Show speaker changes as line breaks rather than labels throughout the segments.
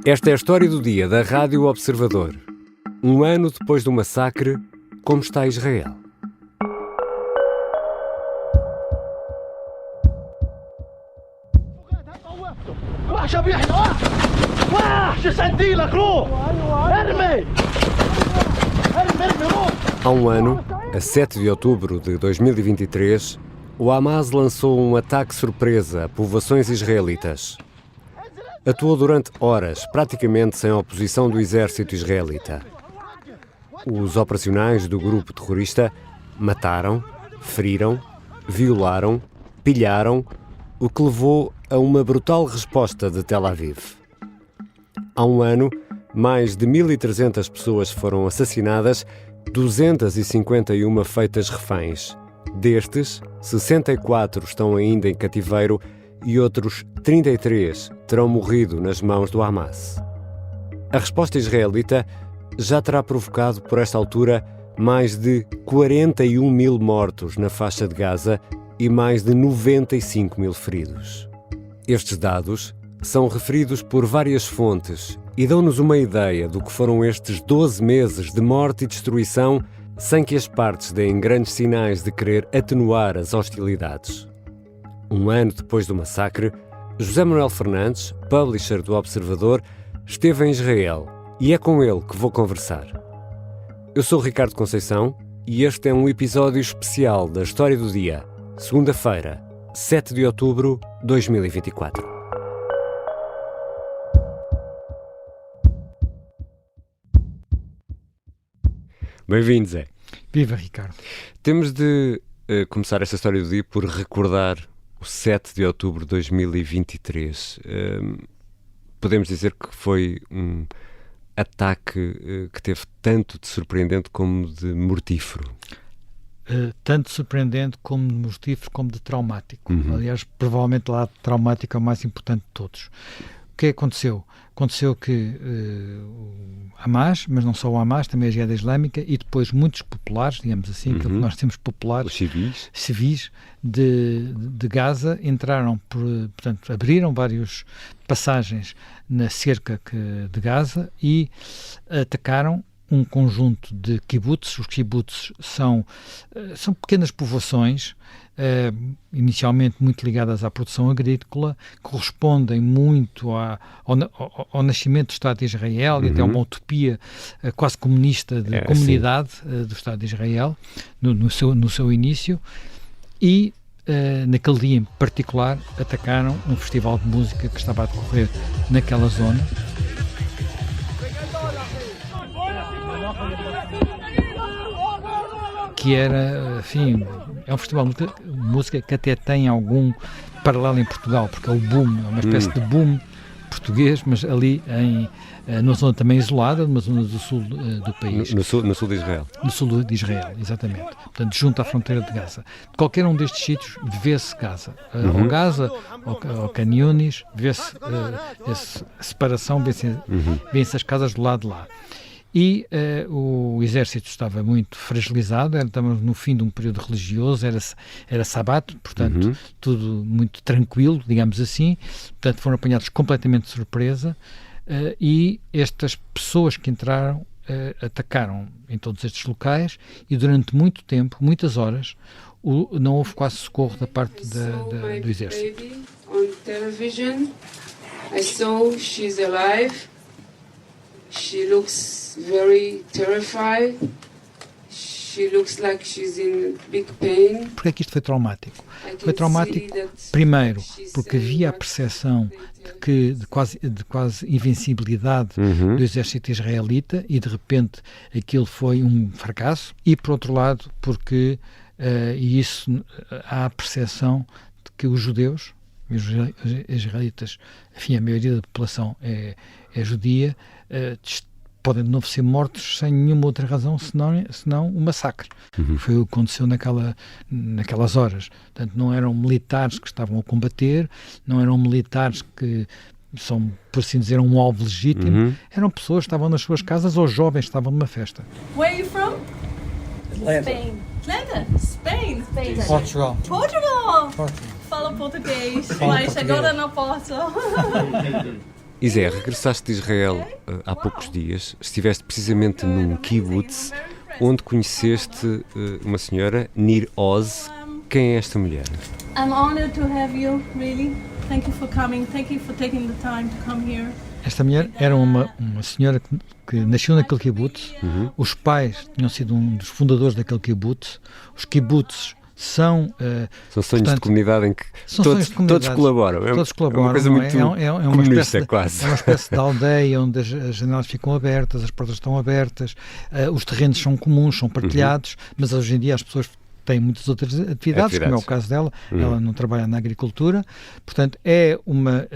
Esta é a história do dia da Rádio Observador. Um ano depois do massacre, como está Israel? Há um ano, a 7 de outubro de 2023, o Hamas lançou um ataque surpresa a povoações israelitas. Atuou durante horas, praticamente sem oposição do exército israelita. Os operacionais do grupo terrorista mataram, feriram, violaram, pilharam, o que levou a uma brutal resposta de Tel Aviv. Há um ano, mais de 1.300 pessoas foram assassinadas, 251 feitas reféns. Destes, 64 estão ainda em cativeiro e outros 33 terão morrido nas mãos do Hamas. A resposta israelita já terá provocado, por esta altura, mais de 41 mil mortos na faixa de Gaza e mais de 95 mil feridos. Estes dados são referidos por várias fontes e dão-nos uma ideia do que foram estes 12 meses de morte e destruição, sem que as partes deem grandes sinais de querer atenuar as hostilidades. Um ano depois do massacre, José Manuel Fernandes, publisher do Observador, esteve em Israel e é com ele que vou conversar. Eu sou Ricardo Conceição e este é um episódio especial da História do Dia, segunda-feira, 7 de outubro de 2024. Bem-vindo, Zé.
Viva, Ricardo.
Temos de começar esta História do Dia por recordar o 7 de outubro de 2023. Podemos dizer que foi um ataque que teve tanto de surpreendente como de mortífero.
Tanto surpreendente como de mortífero como de traumático. Aliás, provavelmente lá traumático é o mais importante de todos. O que aconteceu? Aconteceu que o Hamas, mas não só o Hamas, também a Jihad Islâmica e depois muitos populares, digamos assim, que nós temos populares,
os
civis de Gaza, entraram, portanto, abriram várias passagens na cerca de Gaza e atacaram um conjunto de kibbutz. Os kibbutz são pequenas povoações, inicialmente muito ligadas à produção agrícola, correspondem muito ao nascimento do Estado de Israel e até a uma utopia quase comunista de comunidade do Estado de Israel, no seu início, e naquele dia em particular atacaram um festival de música que estava a decorrer naquela zona. Que era, enfim, é um festival de música que até tem algum paralelo em Portugal, porque é o boom, é uma espécie de boom português, mas ali numa zona também isolada, numa zona do sul do país.
No sul de Israel.
No sul de Israel, exatamente. Portanto, junto à fronteira de Gaza. De qualquer um destes sítios, vê-se Gaza. Ou Gaza, ou Khan Yunis, vê-se a separação, vê-se as casas do lado de lá. E o exército estava muito fragilizado, estávamos no fim de um período religioso, era sabato, portanto, tudo muito tranquilo, digamos assim. Portanto, foram apanhados completamente de surpresa e estas pessoas que entraram atacaram em todos estes locais e durante muito tempo, muitas horas, não houve quase socorro da parte do exército.
On television, I saw she's alive. She looks very terrified. She looks like she's in big pain.
Porquê é que isto foi traumático? Foi traumático, primeiro, porque havia a percepção de quase invencibilidade do exército israelita e, de repente, aquilo foi um fracasso. E, por outro lado, porque há a percepção de que os judeus, os israelitas, enfim, a maioria da população é judia, podem de novo ser mortos sem nenhuma outra razão senão o massacre. Foi o que aconteceu naquelas horas. Portanto, não eram militares que estavam a combater, não eram militares que são, por assim dizer, um alvo legítimo, eram pessoas que estavam nas suas casas ou jovens que estavam numa festa.
Where are you from?
Atlanta.
Spain. Atlanta? Spain.
Portugal.
Portugal! Fala português, mas agora não posso.
Zé, regressaste de Israel há poucos dias, estiveste precisamente num kibbutz onde conheceste uma senhora, Nir Oz. Quem é esta mulher?
I'm honored to have you, really. Thank you for coming. Thank you for taking the time to come here.
Esta mulher era uma senhora que nasceu naquele kibbutz. Os pais tinham sido um dos fundadores daquele kibbutz. Os kibbutzes são
sonhos de comunidade em que todos colaboram.
Todos colaboram.
É uma coisa muito comunista, quase.
É uma espécie de aldeia onde as janelas ficam abertas, as portas estão abertas, os terrenos são comuns, são partilhados, mas hoje em dia as pessoas têm muitas outras atividades, como é o caso dela. Ela não trabalha na agricultura, portanto é uma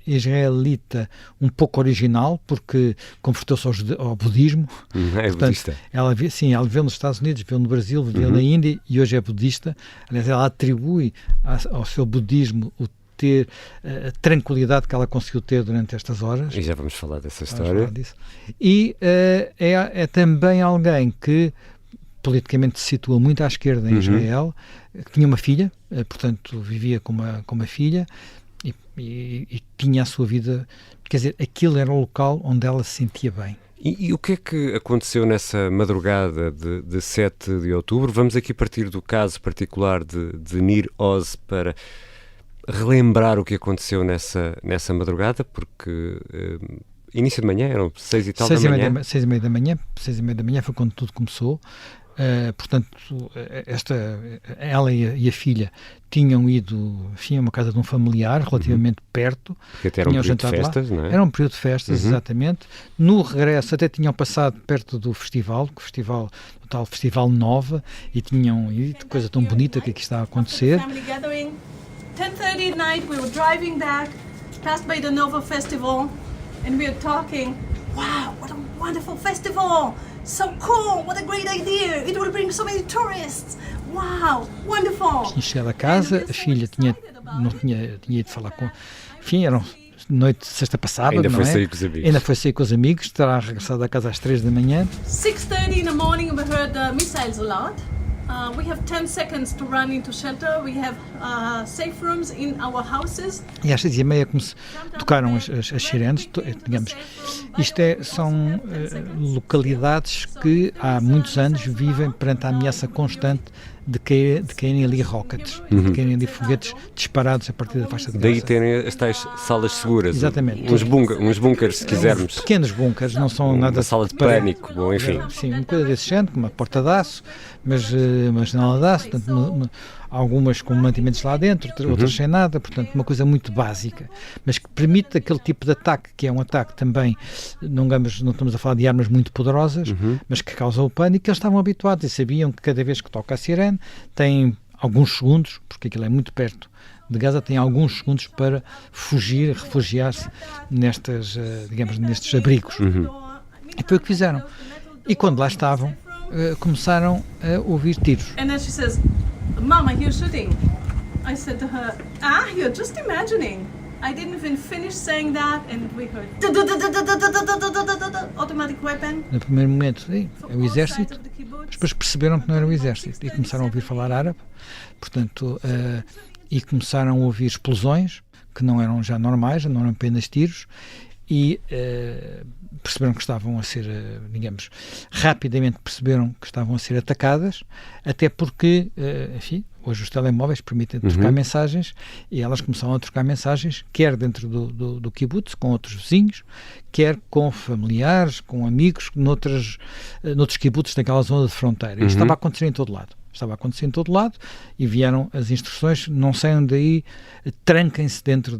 israelita um pouco original, porque converteu-se ao budismo.
É
portanto,
budista.
Ela viveu nos Estados Unidos, viveu no Brasil, viveu na Índia e hoje é budista. Aliás, ela atribui ao seu budismo o ter a tranquilidade que ela conseguiu ter durante estas horas.
E já vamos falar dessa história.
E é também alguém que politicamente se situa muito à esquerda em Israel, que tinha uma filha, portanto vivia com uma filha e tinha a sua vida, quer dizer, aquilo era o local onde ela se sentia bem.
E o que é que aconteceu nessa madrugada de 7 de outubro? Vamos aqui partir do caso particular de Nir Oz para relembrar o que aconteceu nessa madrugada, porque início de manhã, eram 6 e tal da manhã.
6 e meia da manhã foi quando tudo começou. Portanto, ela e a filha tinham ido, enfim, a uma casa de um familiar relativamente perto.
Porque até era um período de festas, não é?
Era um período de festas, exatamente. No regresso até tinham passado perto do festival, o tal Festival Nova, e tinham ido, coisa tão bonita que aqui está a acontecer.
10:30 at night, we were driving back, passed by the Nova Festival, and we were talking, wow, what a wonderful festival! So cool! What a great idea! It will bring so many tourists! Wow! Wonderful!
Tinha chegado a casa, a filha tinha ido falar com... Enfim, era noite de sexta passada,
Ainda foi
não é?
sair com os amigos.
Ainda foi sair com os amigos, terá regressado à casa às 3 da manhã.
6:30 in the morning, we heard missiles a lot. We have 10 seconds to run into shelter. We have safe rooms in our houses.
E às 6h30 tocaram as sirenes, digamos. Isto são localidades que há muitos anos vivem perante a ameaça constante de caírem ali rockets, de caírem ali foguetes disparados a partir da faixa de Gaza.
Daí terem as tais salas seguras.
Exatamente.
Uns bunkers, se quisermos.
Pequenos bunkers, não são nada...
Uma sala de pânico, bom, enfim.
Sim, uma coisa desse género, com uma porta de aço, mas uma janela de aço, portanto, algumas com mantimentos lá dentro, outras sem nada, portanto, uma coisa muito básica, mas que permite aquele tipo de ataque, que é um ataque também, não estamos a falar de armas muito poderosas, mas que causam o pânico, que eles estavam habituados e sabiam que cada vez que toca a sirene, tem alguns segundos, porque aquilo é muito perto de Gaza, tem alguns segundos para fugir, refugiar-se nestes abrigos. E foi o que fizeram. E quando lá estavam, começaram a ouvir tiros.
And then she says, "Mama, you're shooting." I said to her, you're just imagining. I didn't even finish saying that, and we heard automatic weapon.
No primeiro momento, é o exército, mas depois perceberam que não era o exército e começaram a ouvir falar árabe, portanto, e começaram a ouvir explosões que não eram já normais, não eram apenas tiros, e perceberam que estavam a ser, rapidamente perceberam que estavam a ser atacadas, até porque, enfim, hoje os telemóveis permitem trocar mensagens, e elas começaram a trocar mensagens, quer dentro do kibbutz, com outros vizinhos, quer com familiares, com amigos, noutros kibbutzes daquela zona de fronteira. Isto estava a acontecer em todo lado. Estava a acontecer em todo lado e vieram as instruções, não saiam daí, tranquem-se dentro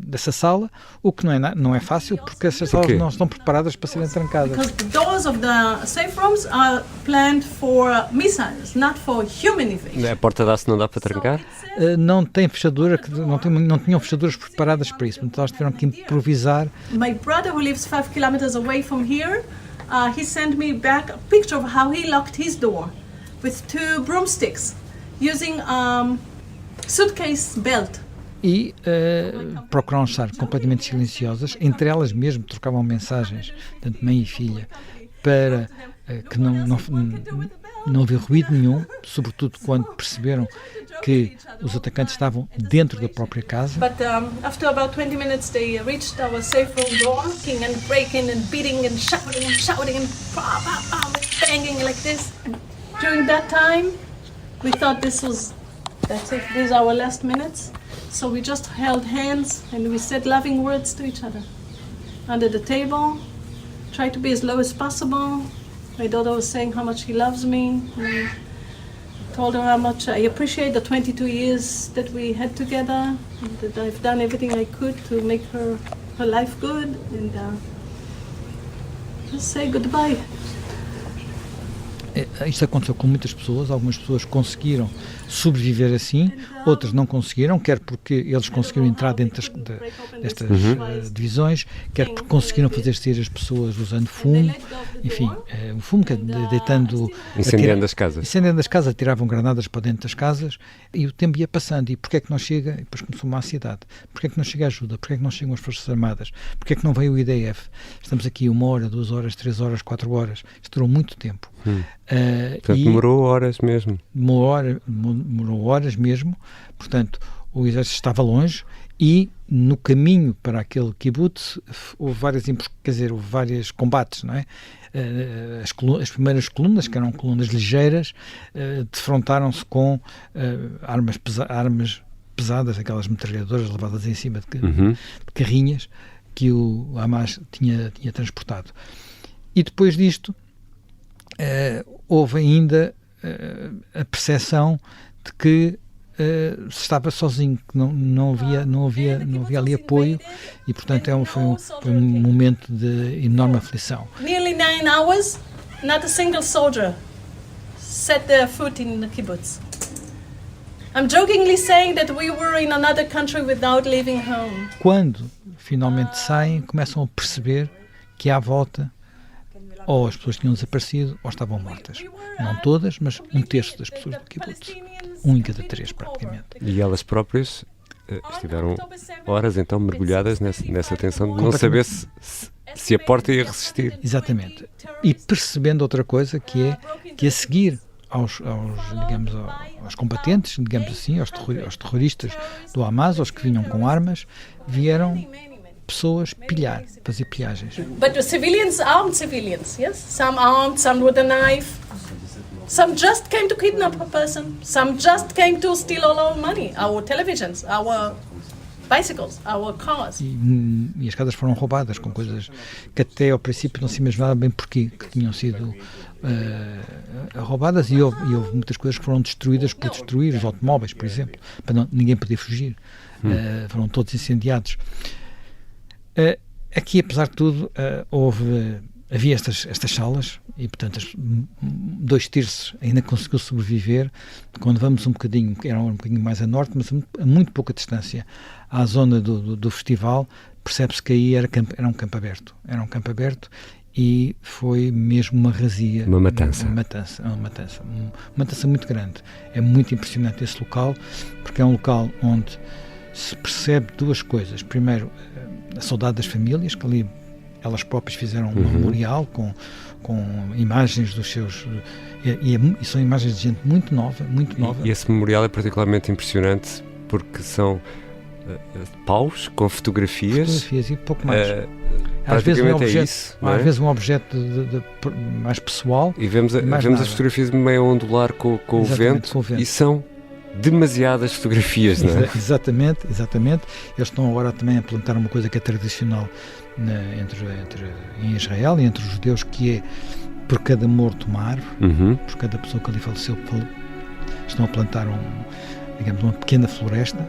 dessa sala, o que não é fácil, porque essas salas não estão preparadas para serem trancadas.
Because the doors of the safe rooms are planned for missiles, not for human evasion.
A porta de aço não dá para trancar?
Não tem fechadura, não tinham fechaduras preparadas para isso, então elas tiveram que improvisar.
My brother, who lives 5 kilometers away from here, he sent me back a picture of how he locked his door with 2 broomsticks using suitcase belt.
E procuraram estar completamente silenciosas, entre elas mesmo trocavam mensagens, tanto mãe e filha, para que não havia ruído nenhum, sobretudo quando perceberam que os atacantes estavam dentro da própria casa.
But after about 20 minutes, they reached our safe room door, kicking and breaking and beating and shouting and banging like this. And during that time, we thought that's it, these are our last minutes. So we just held hands and we said loving words to each other. Under the table, tried to be as low as possible. My daughter was saying how much she loves me. And I told her how much I appreciate the 22 years that we had together, and that I've done everything I could to make her life good, and just say goodbye.
Isto aconteceu com muitas pessoas, algumas pessoas conseguiram sobreviver assim, outras não conseguiram, quer porque eles conseguiram entrar dentro destas divisões, quer porque conseguiram fazer sair as pessoas usando fumo, enfim, o fumo que deitando...
Incendiando as casas.
Incendiando as casas, tiravam granadas para dentro das casas, e o tempo ia passando, e porquê é que não chega? E depois começou uma ansiedade. Porquê é que não chega ajuda? Porquê é que não chegam as Forças Armadas? Porquê é que não veio o IDF? Estamos aqui 1 hora, 2 horas, 3 horas, 4 horas, isto durou muito tempo.
Portanto, demorou horas mesmo.
Demorou horas mesmo, portanto, o exército estava longe e no caminho para aquele kibbutz houve vários combates, não é? As primeiras colunas, que eram colunas ligeiras, defrontaram-se com armas pesadas, aquelas metralhadoras levadas em cima de carrinhas que o Hamas tinha transportado. E depois disto houve ainda a percepção de que se estava sozinho, que não havia ali apoio, e portanto foi um momento de enorme aflição.
Nearly 9 hours, not a single soldier set their foot in the kibbutz. I'm jokingly saying that we were in another country without leaving home.
Quando finalmente saem, começam a perceber que à volta ou as pessoas tinham desaparecido ou estavam mortas. Não todas, mas 1/3 das pessoas do kibbutz. 1 em cada 3, praticamente.
E elas próprias estiveram horas então mergulhadas nessa tensão de não saber se a porta ia resistir.
Exatamente. E percebendo outra coisa, que a seguir aos combatentes, digamos assim, aos terroristas do Hamas, aos que vinham com armas, vieram pessoas fazer pilhagens.
But the civilians armed civilians, yes? Some armed, some with a knife. Some just came to kidnap a person. Some just came to steal all our money, our televisions, our bicycles, our cars.
E as casas foram roubadas com coisas que até ao princípio não se imaginava bem porquê que tinham sido roubadas, e houve muitas coisas que foram destruídas por destruir, os automóveis, por exemplo, para ninguém poder fugir. Foram todos incendiados. Aqui, apesar de tudo, havia estas salas e, portanto, 2/3 ainda conseguiu sobreviver. Quando vamos era um bocadinho mais a norte, mas a muito pouca distância à zona do festival, percebe-se que aí era um campo aberto. Era um campo aberto e foi mesmo uma razia.
Uma matança.
Uma matança muito grande. É muito impressionante esse local, porque é um local onde se percebe duas coisas. Primeiro, a saudade das famílias, que ali elas próprias fizeram um memorial com imagens dos seus... E são imagens de gente muito nova.
E esse memorial é particularmente impressionante porque são paus com fotografias
e pouco mais.
Às vezes
um objeto mais pessoal.
E vemos as fotografias meio a ondular com o vento, e são demasiadas fotografias, não é?
Exatamente. Eles estão agora também a plantar uma coisa que é tradicional em Israel e entre os judeus, que é por cada morto uma árvore, por cada pessoa que ali faleceu, estão a plantar uma pequena floresta.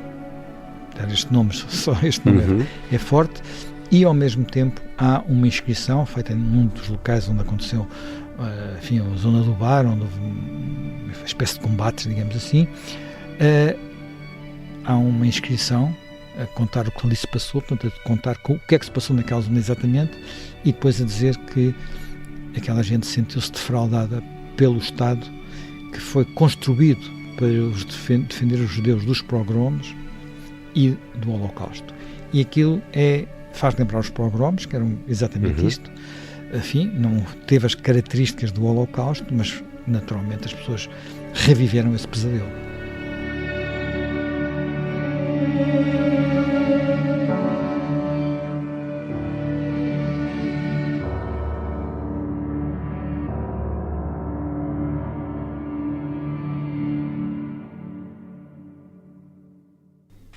Só este nome é forte, e ao mesmo tempo há uma inscrição feita num dos locais onde aconteceu a zona do bar, onde houve uma espécie de combates, digamos assim. Há uma inscrição a contar o que ali se passou, portanto, a contar o que é que se passou naquela zona exatamente, e depois a dizer que aquela gente sentiu-se defraudada pelo Estado, que foi construído para defender os judeus dos pogroms e do Holocausto. E aquilo faz lembrar os pogroms, que eram exatamente isto. Enfim, não teve as características do Holocausto, mas naturalmente as pessoas reviveram esse pesadelo.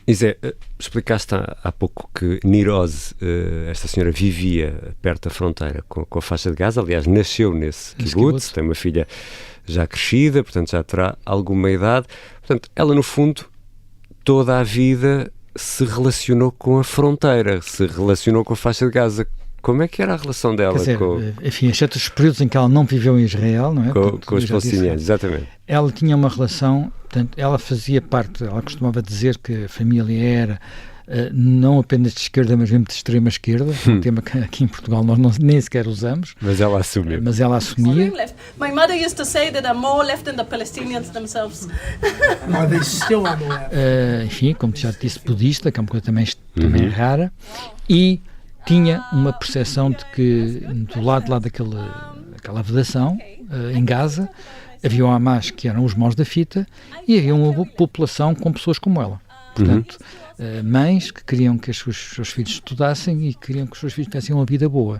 Isé, explicaste há pouco que Nirose, esta senhora, vivia perto da fronteira com a faixa de Gaza. Aliás, nasceu nesse kibbutz, tem uma filha já crescida, portanto já terá alguma idade. Portanto, ela no fundo, toda a vida se relacionou com a fronteira, se relacionou com a faixa de Gaza. Como é que era a relação dela
enfim, exceto os períodos em que ela não viveu em Israel, não é?
Com os palestinianos, exatamente.
Ela tinha uma relação, portanto, ela fazia parte, ela costumava dizer que a família era não apenas de esquerda, mas mesmo de extrema esquerda, um tema que aqui em Portugal nós nem sequer usamos.
Mas ela assumia.
My mother used to say that I'm more left than the Palestinians themselves.
Are they still on the left?
Enfim, como já disse, budista, que é uma coisa também rara, e tinha uma percepção de que do lado lá daquela vedação, em Gaza, havia o Hamas, que eram os maus da fita, e havia uma população com pessoas como ela. Portanto, mães que queriam que os seus filhos estudassem e queriam que os seus filhos tivessem uma vida boa.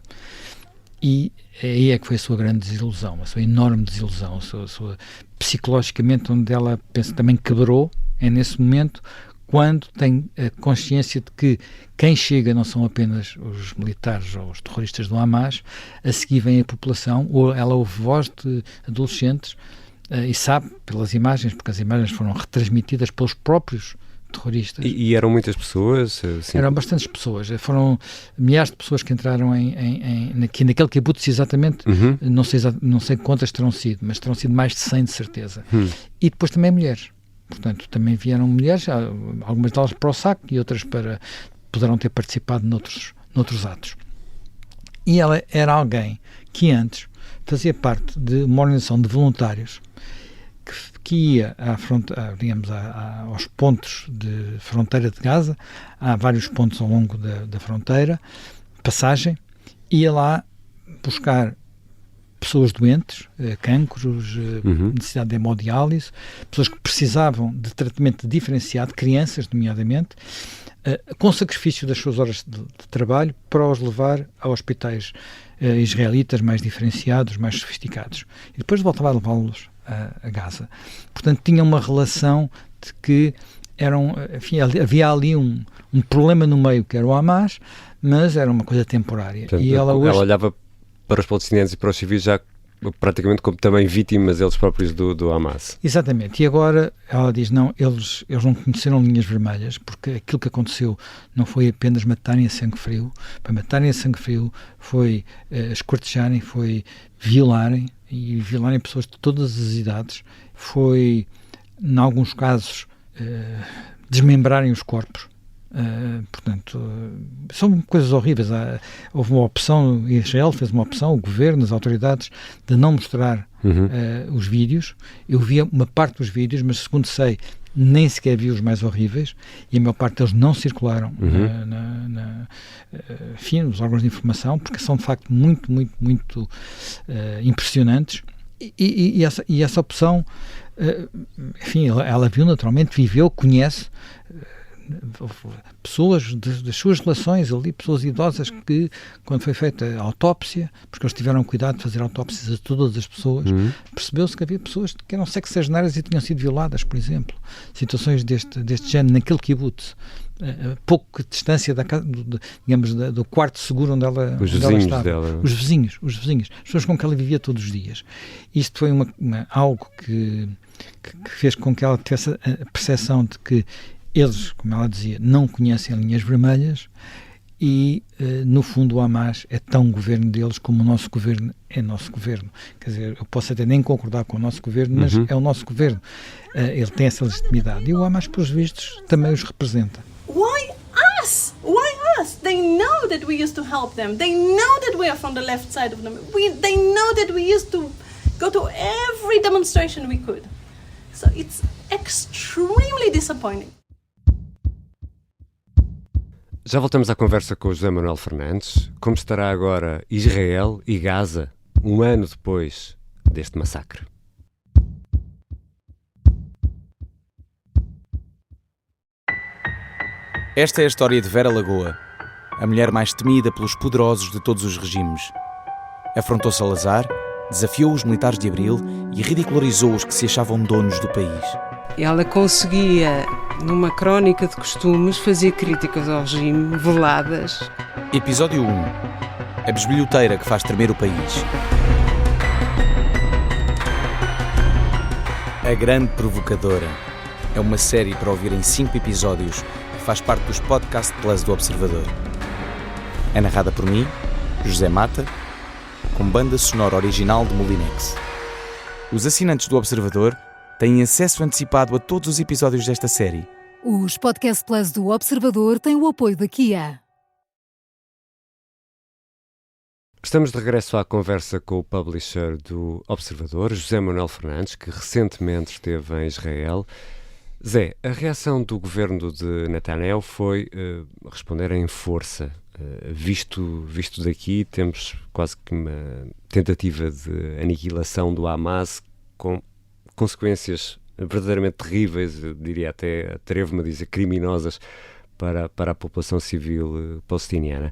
E aí é que foi a sua grande desilusão, a sua enorme desilusão, a sua psicologicamente, onde ela, penso, também quebrou, é nesse momento, quando tem a consciência de que quem chega não são apenas os militares ou os terroristas do Hamas, a seguir vem a população, ou ela ouve voz de adolescentes e sabe pelas imagens, porque as imagens foram retransmitidas pelos próprios terroristas.
E eram muitas pessoas? Sim.
Eram bastantes pessoas, foram milhares de pessoas que entraram naquele kibbutz exatamente, não sei quantas terão sido, mas terão sido mais de 100 de certeza. E depois também mulheres. Portanto, também vieram mulheres, algumas delas para o saco e outras poderão ter participado noutros atos. E ela era alguém que antes fazia parte de uma organização de voluntários que ia aos pontos de fronteira de Gaza. Há vários pontos ao longo da fronteira, passagem, ia lá buscar pessoas doentes, cancros, necessidade de hemodiálise, pessoas que precisavam de tratamento diferenciado, crianças, nomeadamente, com sacrifício das suas horas de trabalho para os levar a hospitais israelitas mais diferenciados, mais sofisticados. E depois voltava a levá-los a Gaza. Portanto, tinha uma relação de que havia ali um problema no meio, que era o Hamas, mas era uma coisa temporária.
Portanto,
e ela
olhava para os palestinianos e para os civis já praticamente como também vítimas eles próprios do Hamas.
Exatamente. E agora ela diz, não, eles não conheceram linhas vermelhas, porque aquilo que aconteceu não foi apenas matarem a sangue frio. Para matarem a sangue frio foi esquartejarem, foi violarem pessoas de todas as idades, foi, em alguns casos, desmembrarem os corpos. Portanto, são coisas horríveis. Houve uma opção, Israel fez uma opção, o governo, as autoridades, de não mostrar os vídeos. Eu vi uma parte dos vídeos, mas segundo sei, nem sequer vi os mais horríveis, e a maior parte deles não circularam nos órgãos de informação, porque são de facto muito, muito, muito impressionantes. E essa opção, enfim, ela viu naturalmente, viveu, conhece pessoas das suas relações ali, pessoas idosas que, quando foi feita a autópsia, porque eles tiveram cuidado de fazer autópsias a todas as pessoas, percebeu-se que havia pessoas que eram sexagenárias e tinham sido violadas, por exemplo. Situações deste género naquele kibbutz, a pouco de distância do quarto seguro onde ela estava. Dela. Os vizinhos, as pessoas com que ela vivia todos os dias. Isto foi algo que fez com que ela tivesse a percepção de que eles, como ela dizia, não conhecem linhas vermelhas e, no fundo, o Hamas é tão governo deles como o nosso governo é nosso governo. Quer dizer, eu posso até nem concordar com o nosso governo, mas é o nosso governo. Ele tem essa legitimidade. E o Hamas, pelos vistos, também os representa.
Why us? Why us? They know that we used to help them. They know that we are from the left side of them. They know that we used to go to every demonstration we could. So it's extremely disappointing.
Já voltamos à conversa com o José Manuel Fernandes. Como estará agora Israel e Gaza, um ano depois deste massacre?
Esta é a história de Vera Lagoa, a mulher mais temida pelos poderosos de todos os regimes. Afrontou Salazar, desafiou os militares de Abril e ridicularizou os que se achavam donos do país.
Ela conseguia, numa crónica de costumes, fazer críticas ao regime veladas.
Episódio 1. A bisbilhoteira que faz tremer o país. A Grande Provocadora é uma série para ouvir em 5 episódios que faz parte dos Podcast Plus do Observador. É narrada por mim, José Mata, com banda sonora original de Molinex. Os assinantes do Observador têm acesso antecipado a todos os episódios desta série.
Os Podcast Plus do Observador têm o apoio da Kia.
Estamos de regresso à conversa com o publisher do Observador, José Manuel Fernandes, que recentemente esteve em Israel. Zé, a reação do governo de Netanyahu foi responder em força. Visto daqui, temos quase que uma tentativa de aniquilação do Hamas com consequências verdadeiramente terríveis, eu diria até, atrevo-me a dizer, criminosas para a população civil palestiniana.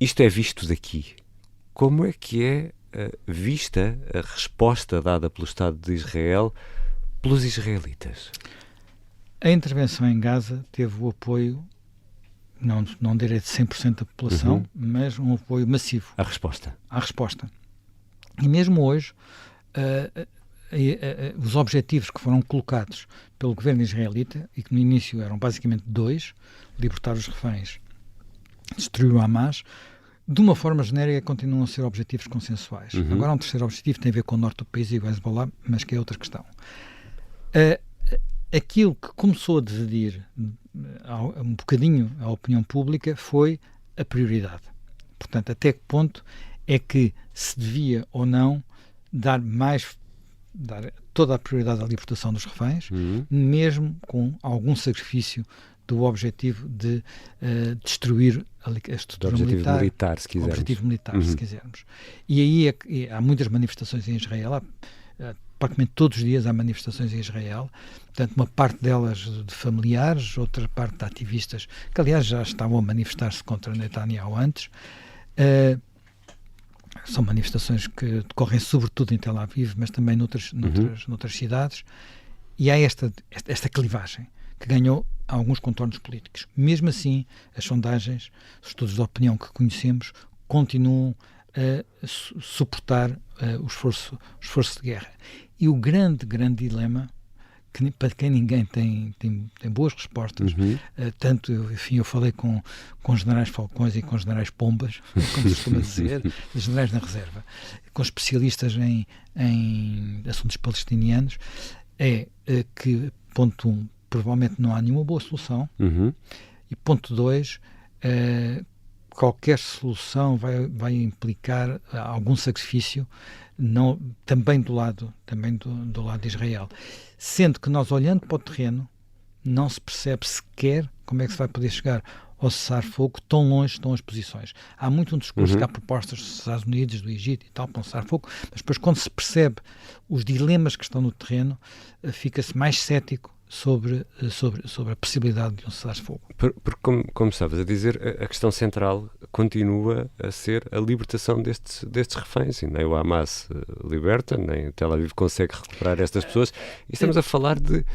Isto é visto daqui. Como é que é vista a resposta dada pelo Estado de Israel pelos israelitas?
A intervenção em Gaza teve o apoio, não direi de 100% da população, mas um apoio massivo.
A resposta.
À resposta. E mesmo hoje, os objetivos que foram colocados pelo governo israelita, e que no início eram basicamente 2, libertar os reféns, destruir o Hamas, de uma forma genérica continuam a ser objetivos consensuais. Agora um terceiro objetivo tem a ver com o norte do país e o Hezbollah, mas que é outra questão. Aquilo que começou a dividir um bocadinho a opinião pública foi a prioridade. Portanto, até que ponto é que se devia ou não dar toda a prioridade à libertação dos reféns, mesmo com algum sacrifício do objetivo de destruir a estrutura militar,
se quisermos.
Objetivo militar, se quisermos. E aí há muitas manifestações em Israel, praticamente todos os dias há manifestações em Israel, portanto uma parte delas de familiares, outra parte de ativistas, que aliás já estavam a manifestar-se contra Netanyahu antes. São manifestações que decorrem sobretudo em Tel Aviv, mas também noutras cidades, e há esta clivagem que ganhou alguns contornos políticos. Mesmo assim, as sondagens, os estudos de opinião que conhecemos, continuam a suportar o esforço de guerra. E o grande dilema, para quem ninguém tem boas respostas, tanto, enfim, eu falei com generais Falcões e com generais Pombas, como se costuma dizer, generais na reserva, com especialistas em assuntos palestinianos, é que, ponto 1, provavelmente não há nenhuma boa solução, e ponto 2, qualquer solução vai implicar algum sacrifício, também do lado de Israel. Sendo que nós, olhando para o terreno, não se percebe sequer como é que se vai poder chegar ao cessar-fogo, tão longe estão as posições. Há muito um discurso que há propostas dos Estados Unidos, do Egito e tal, para um cessar-fogo, mas depois quando se percebe os dilemas que estão no terreno, fica-se mais cético sobre a possibilidade de um cessar-fogo.
Porque como estavas a dizer, a questão central continua a ser a libertação destes reféns, e nem o Hamas liberta, nem Tel Aviv consegue recuperar estas pessoas, e estamos a falar de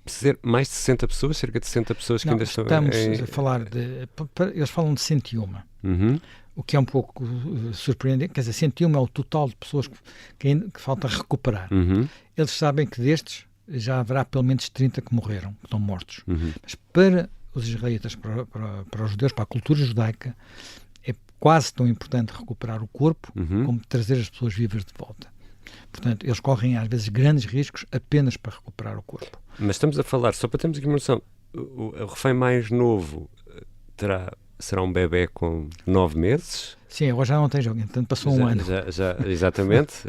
ser mais de 60 pessoas, cerca de 60 pessoas que ainda estão...
Estamos a falar eles falam de 101. O que é um pouco surpreendente, quer dizer, 101 é o total de pessoas que falta recuperar. Eles sabem que destes já haverá pelo menos 30 que morreram, que estão mortos. Mas para os israelitas, para os judeus, para a cultura judaica, é quase tão importante recuperar o corpo como trazer as pessoas vivas de volta. Portanto, eles correm às vezes grandes riscos apenas para recuperar o corpo.
Mas estamos a falar, só para termos aqui uma noção, o refém mais novo será um bebê com 9 meses?
Sim, agora já não tem jogo, portanto passou um ano.
Exatamente,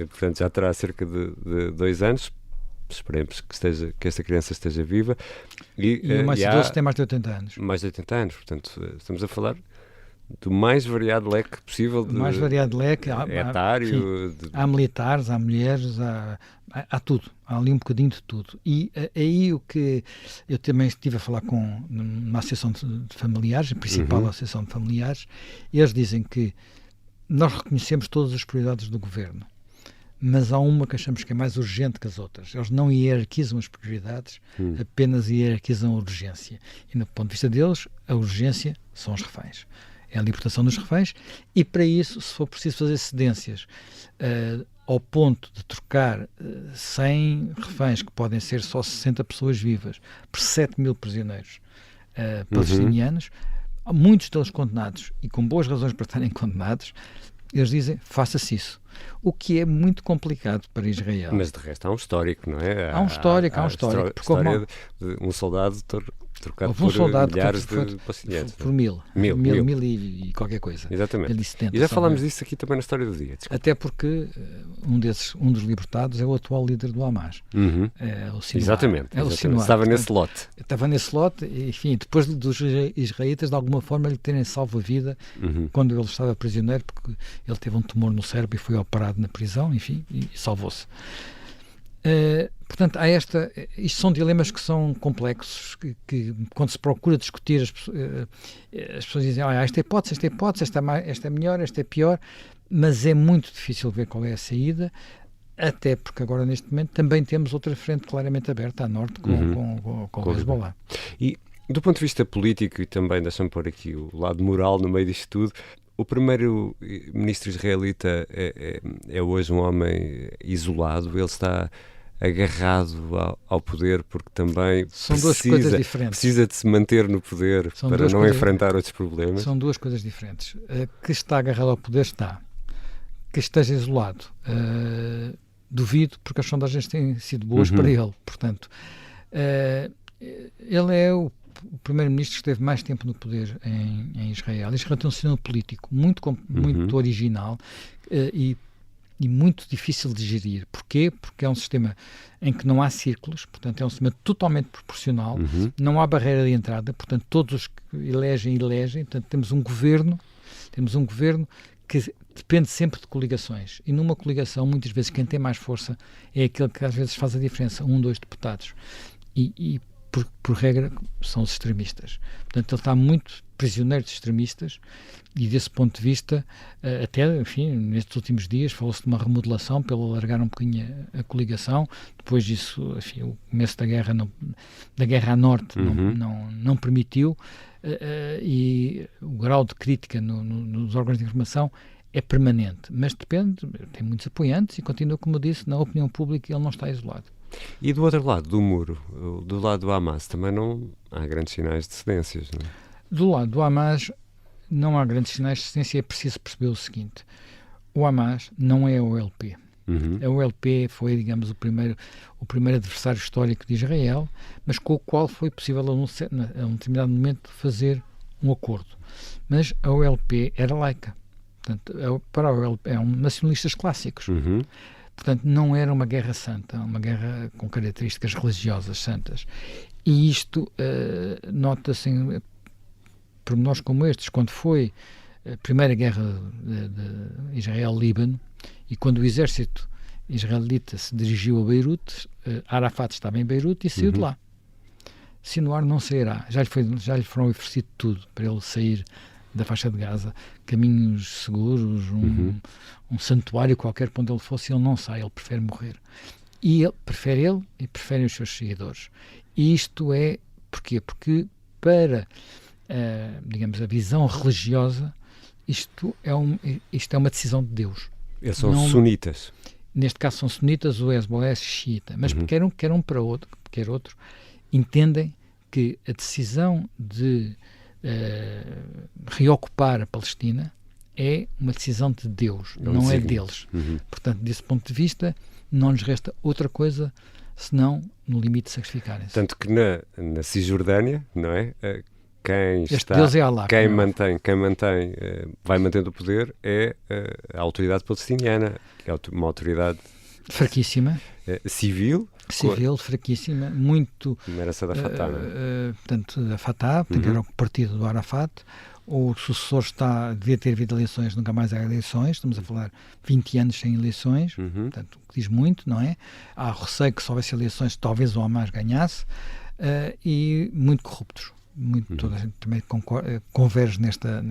portanto já terá cerca de 2 anos. Esperemos que esta criança esteja viva.
E o mais idoso tem mais de 80 anos.
Mais de 80 anos, portanto, estamos a falar do mais variado leque possível.
O mais variado leque.
Etário.
Há militares, há mulheres, há tudo. Há ali um bocadinho de tudo. E aí o que eu também estive a falar com uma associação de familiares, a principal associação de familiares, e eles dizem que nós reconhecemos todas as prioridades do governo, mas há uma que achamos que é mais urgente que as outras. Eles não hierarquizam as prioridades, apenas hierarquizam a urgência. E, do ponto de vista deles, a urgência são os reféns. É a libertação dos reféns e, para isso, se for preciso fazer cedências ao ponto de trocar 100 reféns, que podem ser só 60 pessoas vivas, por 7 mil prisioneiros palestinianos, muitos deles condenados, e com boas razões para estarem condenados, eles dizem, faça-se isso. O que é muito complicado para Israel.
Mas, de resto, há um histórico, não é?
Há um histórico.
História de um soldado trocado por milhares de palestinianos.
Por mil e qualquer coisa.
Exatamente.
1070,
e já falámos disso aqui também na História do Dia. Desculpa.
Até porque um dos libertados é o atual líder do Hamas. É o Sinwar.
Exatamente. Estava nesse lote.
Estava nesse lote, enfim, depois dos israelitas, de alguma forma, lhe terem salvo a vida quando ele estava prisioneiro, porque ele teve um tumor no cérebro e foi operado na prisão, enfim, e salvou-se. Portanto, isto são dilemas que são complexos, que quando se procura discutir, as pessoas dizem, esta hipótese, esta é melhor, esta é pior, mas é muito difícil ver qual é a saída, até porque agora, neste momento, também temos outra frente claramente aberta a norte com o Hezbollah.
E, do ponto de vista político, e também deixa-me pôr aqui o lado moral no meio disto tudo, o primeiro ministro israelita é hoje um homem isolado, ele está agarrado ao poder porque também precisa de se manter no poder para não enfrentar outros problemas.
São duas coisas diferentes. Que está agarrado ao poder está. Que esteja isolado, duvido, porque as sondagens têm sido boas para ele. Portanto, ele é o primeiro-ministro que esteve mais tempo no poder em Israel. Israel tem um sistema político muito original e muito difícil de gerir. Porquê? Porque é um sistema em que não há círculos, portanto é um sistema totalmente proporcional, não há barreira de entrada, portanto todos os que elegem, portanto temos um governo que depende sempre de coligações, e numa coligação muitas vezes quem tem mais força é aquele que às vezes faz a diferença, 2 deputados, e por regra são os extremistas. Portanto, ele está muito prisioneiro de extremistas e desse ponto de vista, até, enfim, nestes últimos dias falou-se de uma remodelação para ele alargar um bocadinho a coligação. Depois disso, enfim, o começo da guerra a norte não permitiu, e o grau de crítica nos órgãos de informação é permanente, mas depende, tem muitos apoiantes e continua, como eu disse, na opinião pública ele não está isolado.
E do outro lado do muro, do lado do Hamas, também não há grandes sinais de cedências, não é?
Do lado do Hamas não há grandes sinais de cedência. É preciso perceber o seguinte: o Hamas não é a OLP. A OLP foi, digamos, o primeiro adversário histórico de Israel, mas com o qual foi possível a um determinado momento fazer um acordo. Mas a OLP era laica. Portanto, para a OLP é nacionalistas clássicos. Portanto, não era uma guerra santa, uma guerra com características religiosas santas. E isto nota-se em pormenores como estes, quando foi a primeira guerra de Israel-Líbano, e quando o exército israelita se dirigiu a Beirute, Arafat estava em Beirute e saiu de lá. Sinwar não sairá. Já lhe foram oferecido tudo para ele sair da faixa de Gaza, caminhos seguros, um santuário qualquer para onde ele fosse, ele não sai, ele prefere morrer. E ele preferem os seus seguidores. E isto é porquê? Porque para, digamos, a visão religiosa, isto é uma decisão de Deus.
Eles são sunitas.
Neste caso são sunitas, o Hezbollah é xiita. Mas quer um para outro, quer outro, entendem que a decisão de reocupar a Palestina é uma decisão de Deus, não é deles. Portanto, desse ponto de vista, não lhes resta outra coisa senão, no limite, sacrificarem-se.
Tanto que na Cisjordânia, não é?
Deus é Allah,
quem mantém, vai mantendo o poder é a autoridade palestiniana, que é uma autoridade
fraquíssima,
civil,
fraquíssima, muito...
Não era essa da Fatah, não é?
Portanto, da Fatah, que era o partido do Arafat. o sucessor devia ter havido eleições, nunca mais há eleições, estamos a falar 20 anos sem eleições, portanto, diz muito, não é? Há receio que se houvesse eleições, talvez o Hamas ganhasse, e muito corruptos. Toda a gente também converge nesta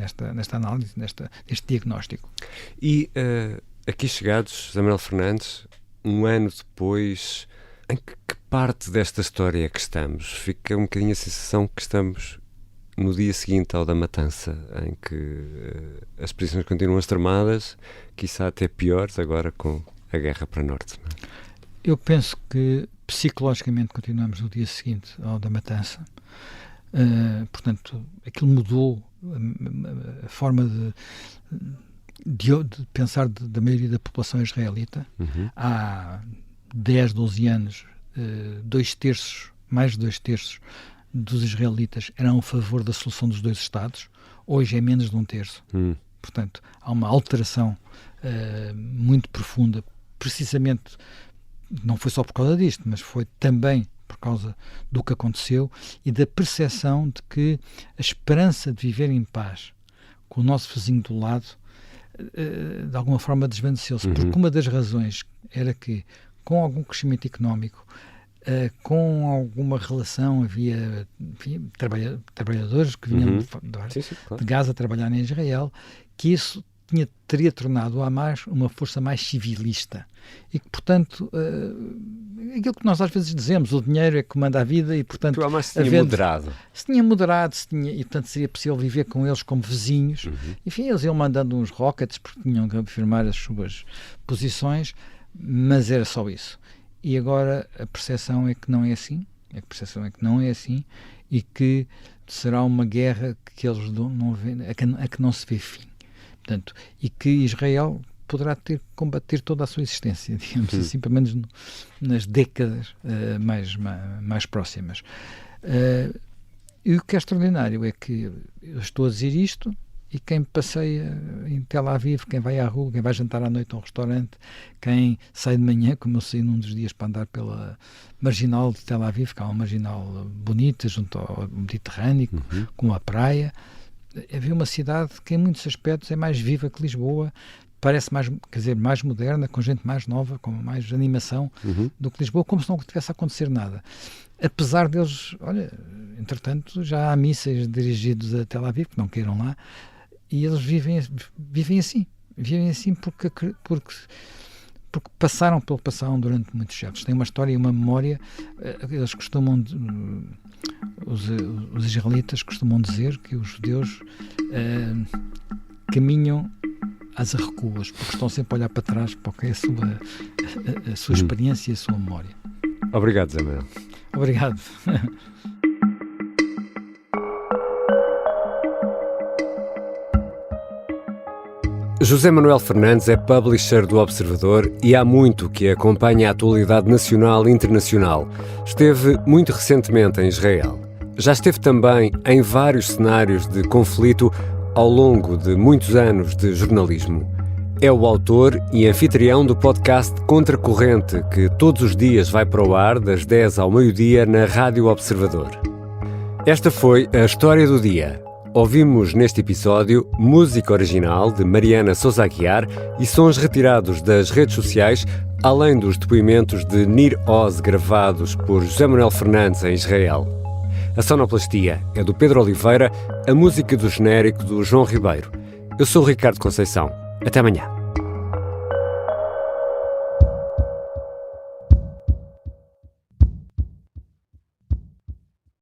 análise, neste diagnóstico.
E aqui chegados, José Manuel Fernandes, um ano depois, em que parte desta história é que estamos? Fica um bocadinho a sensação que estamos no dia seguinte ao da matança, em que as posições continuam extremadas, quiçá até piores agora com a guerra para norte. Não é?
Eu penso que psicologicamente continuamos no dia seguinte ao da matança. Portanto, aquilo mudou a forma de pensar da maioria da população israelita. Há 10, 12 anos, mais de 2/3 dos israelitas eram a favor da solução dos 2 Estados. Hoje é menos de 1/3. Portanto, há uma alteração muito profunda, precisamente, não foi só por causa disto, mas foi também por causa do que aconteceu e da percepção de que a esperança de viver em paz com o nosso vizinho do lado de alguma forma desvaneceu-se, porque uma das razões era que com algum crescimento económico, com alguma relação, havia trabalhadores que vinham de Gaza trabalhar em Israel, que isso teria tornado o Hamas uma força mais civilista e que, portanto, aquilo que nós às vezes dizemos, o dinheiro é que comanda a vida e, portanto,
o Hamas se tinha moderado.
E, portanto, seria possível viver com eles como vizinhos. Enfim, eles iam mandando uns rockets porque tinham que afirmar as suas posições, mas era só isso. E agora a percepção é que não é assim, e que será uma guerra que eles não veem, a que não se vê fim. Portanto, e que Israel poderá combater toda a sua existência, digamos assim, pelo menos nas décadas mais próximas. E o que é extraordinário é que eu estou a dizer isto e quem passeia em Tel Aviv, quem vai à rua, quem vai jantar à noite a um restaurante, quem sai de manhã, como eu saí num dos dias para andar pela marginal de Tel Aviv, que é uma marginal bonita junto ao Mediterrâneo, com a praia, havia uma cidade que em muitos aspectos é mais viva que Lisboa, parece mais moderna, com gente mais nova, com mais animação do que Lisboa, como se não tivesse a acontecer nada. Apesar deles, olha, entretanto, já há mísseis dirigidos a Tel Aviv, que não queiram lá, e eles vivem assim porque passaram pelo que passaram durante muitos séculos. Têm uma história e uma memória. Eles costumam, os israelitas costumam dizer que os judeus caminham às arrecuas, porque estão sempre a olhar para trás para o que é a sua experiência e a sua memória.
Obrigado, Zé Manuel.
Obrigado.
José Manuel Fernandes é publisher do Observador e há muito que acompanha a atualidade nacional e internacional. Esteve muito recentemente em Israel. Já esteve também em vários cenários de conflito ao longo de muitos anos de jornalismo. É o autor e anfitrião do podcast Contracorrente, que todos os dias vai para o ar das 10 ao meio-dia na Rádio Observador. Esta foi a história do dia. Ouvimos neste episódio música original de Mariana Sousa Aguiar e sons retirados das redes sociais, além dos depoimentos de Nir Oz gravados por José Manuel Fernandes em Israel. A sonoplastia é do Pedro Oliveira, a música do genérico do João Ribeiro. Eu sou o Ricardo Conceição. Até amanhã.